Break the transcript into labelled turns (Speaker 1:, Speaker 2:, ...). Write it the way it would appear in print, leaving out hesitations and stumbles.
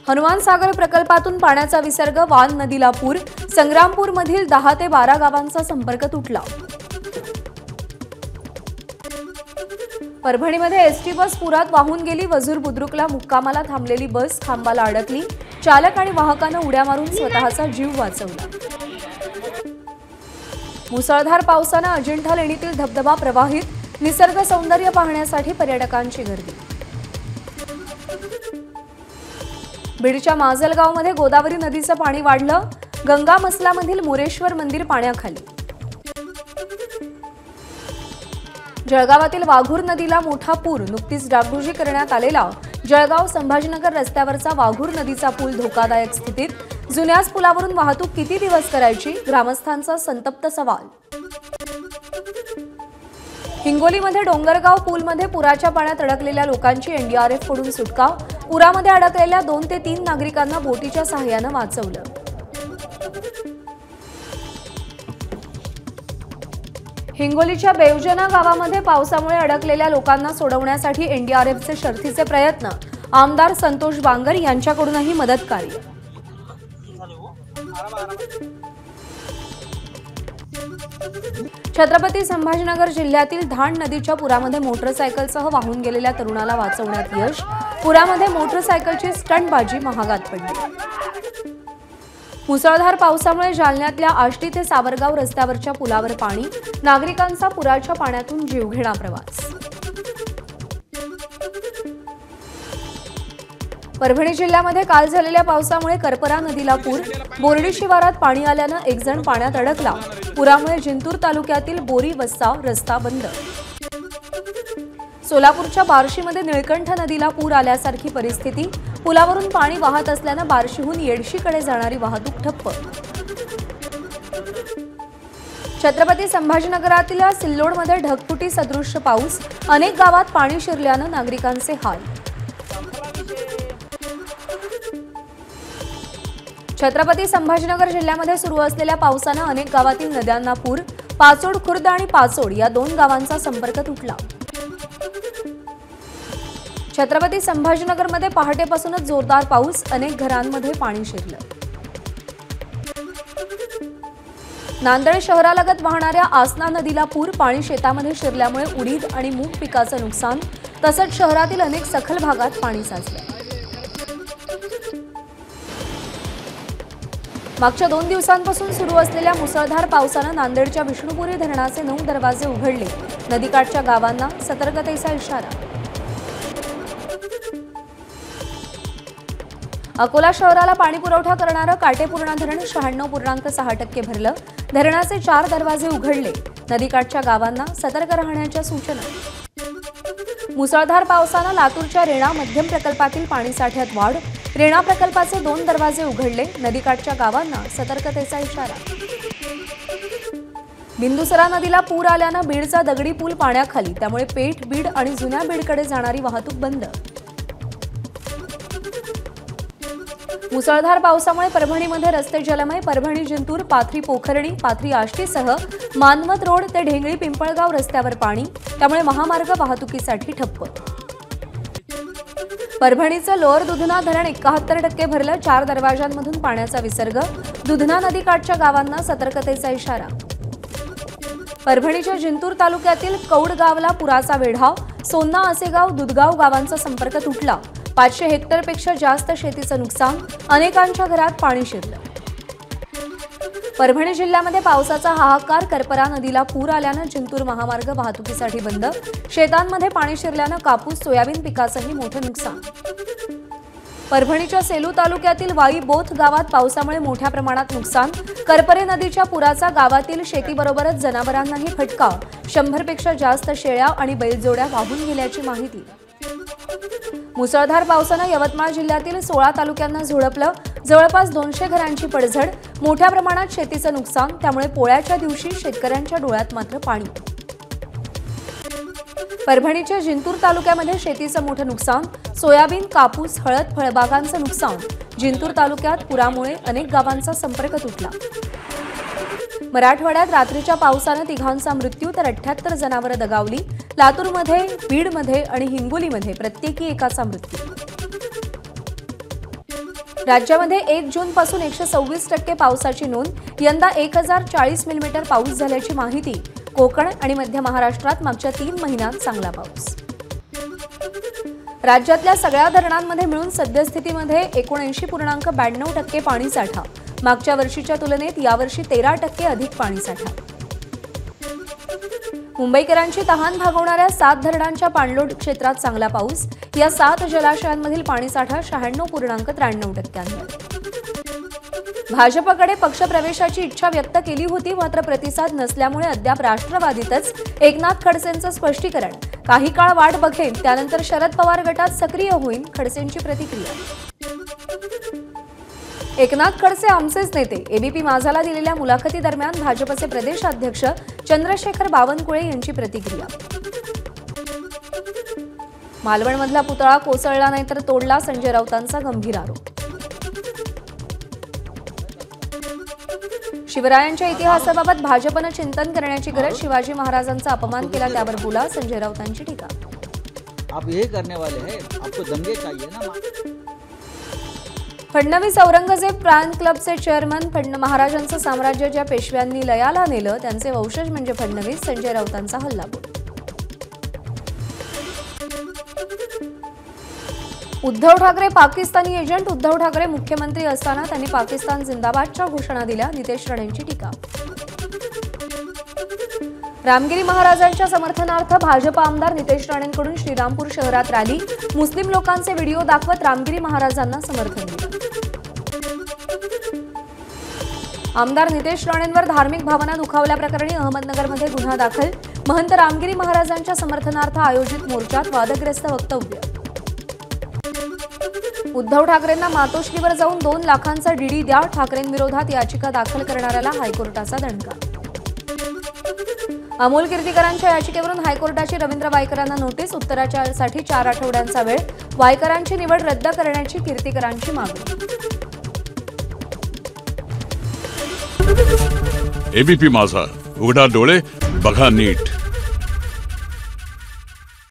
Speaker 1: हनुमान सागर प्रकल्पातून पाण्याचा विसर्ग, वान नदीला पूर, संग्रामपूरमधील 10 ते 12 गावांचा संपर्क तुटला। परभणीमध्ये एसटी बस पुरात वाहून गेली, वजूर बुद्रुकला मुक्कामाला थांबलेली बस खांबाला अडकली, चालक आणि वाहकानं उड्या मारून स्वतःचा जीव वाचवला। मुसळधार पावसानं अजिंठा लेणीतील धबधबा प्रवाहित, निसर्ग सौंदर्य पाहण्यासाठी पर्यटकांची गर्दी। बीडच्या माजलगावमध्ये गोदावरी नदीचं पाणी वाढलं, गंगा मसलामधील मोरेश्वर मंदिर पाण्याखाली। जळगावातील वाघूर नदीला मोठा पूर, नुकतीच डागडुजी करण्यात आलेला जळगाव संभाजीनगर रस्त्यावरचा वाघूर नदीचा पूल धोकादायक स्थितीत, जुन्याच पुलावरून वाहतूक किती दिवस करायची, ग्रामस्थांचा संतप्त सवाल। हिंगोलीमध्ये डोंगरगाव पूलमध्ये पुराच्या पाण्यात अडकलेल्या लोकांची एनडीआरएफ कडून सुटका, पुरामध्ये अडकलेल्या 2 ते 3 नागरिकांना बोटीच्या सहाय्यानं वाचवलं। हिंगोलीच्या बेवजना गावामध्ये पावसामुळे अडकलेल्या लोकांना सोडवण्यासाठी एनडीआरएफचे शर्थीचे प्रयत्न, आमदार संतोष बांगर यांच्याकडूनही मदत कार्य। छत्रपती संभाजीनगर जिल्ह्यातील धाण नदीच्या पुरामध्ये मोटरसायकलसह वाहून गेलेल्या तरुणाला वाचवण्यात यश, पुरामध्ये मोटरसायकलची स्टंटबाजी महागात पडली। मुसळधार पावसामुळे जालन्यातल्या आष्टी ते सावरगाव रस्त्यावरच्या पुलावर पाणी, नागरिकांचा पुराच्या पाण्यातून जीवघेणा प्रवास। परभणी जिल्ह्यामध्ये काल झालेल्या पावसामुळे करपरा नदीला पूर, बोर्डी शिवारात पाणी आल्यानं एक जण पाण्यात अडकला, पुरामुळे जिंतूर तालुक्यातील बोरी वस्सा रस्ता बंद। सोलापूरच्या बार्शीमध्ये निळकंठ नदीला पूर आल्यासारखी परिस्थिती, पुलावरून पाणी वाहत असल्यानं बार्शीहून येडशीकडे जाणारी वाहतूक ठप्प। छत्रपती संभाजीनगरातील सिल्लोडमध्ये ढगफुटी सदृश्य पाऊस, अनेक गावात पाणी शिरल्यानं नागरिकांचे हाल। छत्रपती संभाजीनगर जिल्ह्यामध्ये सुरू असलेल्या पावसानं अनेक गावातील नद्यांना पूर, पाचोड खुर्द आणि पाचोड या 2 गावांचा संपर्क तुटला। छत्रपती संभाजीनगरमध्ये पहाटेपासूनच जोरदार पाऊस, अनेक घरांमध्ये पाणी शिरलं। नांदेड शहरालगत वाहणाऱ्या आसना नदीला पूर, पाणी शेतामध्ये शिरल्यामुळे उडीद आणि मूग पिकाचं नुकसान, तसंच शहरातील अनेक सखल भागात पाणी साचलं। मागच्या 2 दिवसांपासून सुरू असलेल्या मुसळधार पावसानं नांदेडच्या विष्णुपुरी धरणाचे 9 दरवाजे उघडले, नदीकाठच्या गावांना सतर्कतेचा इशारा। अकोला शहराला पाणी पुरवठा करणारं काटेपूर्णा धरण 96.6% भरलं, धरणाचे 4 दरवाजे उघडले, नदीकाठच्या गावांना सतर्क राहण्याच्या सूचना। मुसळधार पावसानं लातूरच्या रेणा मध्यम प्रकल्पातील पाणीसाठ्यात वाढ, रेणा प्रकल्पाचे 2 दरवाजे उघडले, नदीकाठच्या गावांना सतर्कतेचा इशारा। बिंदुसरा नदीला पूर आल्यानं बीडचा दगडी पूल पाण्याखाली, त्यामुळे पेठ, बीड आणि जुन्या बीडकडे जाणारी वाहतूक बंद। मुसळधार पावसामुळे परभणीमध्ये रस्ते जलमय, परभणी जिंतूर, पाथरी पोखर्णी, पाथरी आष्टीसह मानवत रोड ते ढेंगळी पिंपळगाव रस्त्यावर पाणी, त्यामुळे महामार्ग वाहतुकीसाठी ठप्प। परभणीचं लोअर दुधना धरण 71% भरलं, 4 दरवाजांमधून पाण्याचा विसर्ग, दुधना नदीकाठच्या गावांना सतर्कतेचा इशारा। परभणीच्या जिंतूर तालुक्यातील कौड गावला पुराचा वेढा, सोन्ना, आसेगाव, दुधगाव गावांचा संपर्क तुटला, 500 हेक्टरपेक्षा जास्त शेतीचं नुकसान, अनेकांच्या घरात पाणी शिरलं। परभणी जिल्ह्यामध्ये पावसाचा हाहाकार, करपरा नदीला पूर आल्यानं जिंतूर महामार्ग वाहतुकीसाठी बंद, शेतांमध्ये पाणी शिरल्यानं कापूस, सोयाबीन पिकाचंही मोठं नुकसान। परभणीच्या सेलू तालुक्यातील वाई बोथ गावात पावसामुळे मोठ्या प्रमाणात नुकसान, करपरे नदीच्या पुराचा गावातील शेतीबरोबरच जनावरांनाही फटका, 100 पेक्षा जास्त शेळ्या आणि बैलजोड्या वाहून गेल्याची माहिती। मुसळधार पावसानं यवतमाळ जिल्ह्यातील 16 तालुक्यांना झोडपलं, जवळपास 200 घरांची पडझड, मोठ्या प्रमाणात शेतीचं नुकसान, त्यामुळे पोळ्याच्या दिवशी शेतकऱ्यांच्या डोळ्यात मात्र पाणी। परभणीच्या जिंतूर तालुक्यामध्ये शेतीचं मोठं नुकसान, सोयाबीन, कापूस, हळद, फळबागांचं नुकसान, जिंतूर तालुक्यात पुरामुळे अनेक गावांचा संपर्क तुटला। मराठवाड्यात रात्रीच्या पावसानं 3घांचा मृत्यू तर 78 जनावरं दगावली, लातूरमध्ये, बीडमध्ये आणि हिंगोलीमध्ये प्रत्येकी एकाचा मृत्यू। राज्यामध्ये 1 जून पासून 126% पावसाची नोंद। यंदा 1040 मिलीमीटर पाऊस झाल्याची माहिती। कोकण आणि मध्य महाराष्ट्रात मागच्या 3 महिन्यात चांगला पाऊस। राज्यातल्या सगळ्या धरणांमध्ये मिळून सद्यस्थितीमध्ये 79.92% पाणीसाठा। मागच्या वर्षीच्या तुलनेत यावर्षी 13% अधिक पाणीसाठा। मुंबईकरांची तहान भागवणाऱ्या 7 धरणांच्या पाणलोट क्षेत्रात चांगला पाऊस। या 7 जलाशयांमधील पाणीसाठा 96.93%। भाजपकडे पक्षप्रवेशाची इच्छा व्यक्त केली होती, मात्र प्रतिसाद नसल्यामुळे अद्याप राष्ट्रवादीतच। एकनाथ खडसेंचं स्पष्टीकरण, काही काळ वाट बघेन, त्यानंतर शरद पवार गटात सक्रिय होईल, खडसेंची प्रतिक्रिया। एकनाथ खडसे आमचेच नेते, एबीपी माझाला दिलेल्या मुलाखतीदरम्यान भाजपचे प्रदेशाध्यक्ष चंद्रशेखर बावनकुळे यांची प्रतिक्रिया। मालवणमधला पुतळा कोसळला नाही तर तोडला, संजय राऊतांचा गंभीर आरोप। शिवरायांच्या इतिहासाबाबत भाजपनं चिंतन करण्याची गरज, शिवाजी महाराजांचा अपमान केला त्यावर बोला, संजय राऊतांची टीका।
Speaker 2: आप यही करने वाले हैं, आपको दंगे चाहिए ना।
Speaker 1: फडणवीस औरंगजेब प्राण क्लबचे चेअरमन, महाराजांचं साम्राज्य ज्या पेशव्यांनी लयाला नेलं त्यांचे वंशज म्हणजे फडणवीस, संजय राऊतांचा हल्लाबोल। उद्धव ठाकरे पाकिस्तानी एजंट, उद्धव ठाकरे मुख्यमंत्री असताना त्यांनी पाकिस्तान जिंदाबादच्या घोषणा दिल्या, नितेश राणेंची टीका। रामगिरी महाराजांच्या समर्थनार्थ भाजप आमदार नितेश राणेंकडून श्रीरामपूर शहरात रॅली, मुस्लिम लोकांचे व्हिडिओ दाखवत रामगिरी महाराजांना समर्थन दिलं। आमदार नितेश राणेंवर धार्मिक भावना दुखावल्याप्रकरणी अहमदनगरमध्ये गुन्हा दाखल, महंत रामगिरी महाराजांच्या समर्थनार्थ आयोजित मोर्चात वादग्रस्त वक्तव्य। उद्धव ठाकरेंना मातोश्रीवर जाऊन 2 लाखांचा डीडी द्या, ठाकरेंविरोधात याचिका दाखल करणाऱ्याला हायकोर्टाचा दणका। अमोल कीर्तीकरांच्या याचिकेवरून हायकोर्टाची रवींद्र वायकरांना नोटीस, उत्तरासाठी 4 आठवड्यांचा वेळ, वायकरांची निवड रद्द करण्याची कीर्तीकरांची मागणी।
Speaker 3: एबीपी माझा, उघडा डोळे बघा नीट।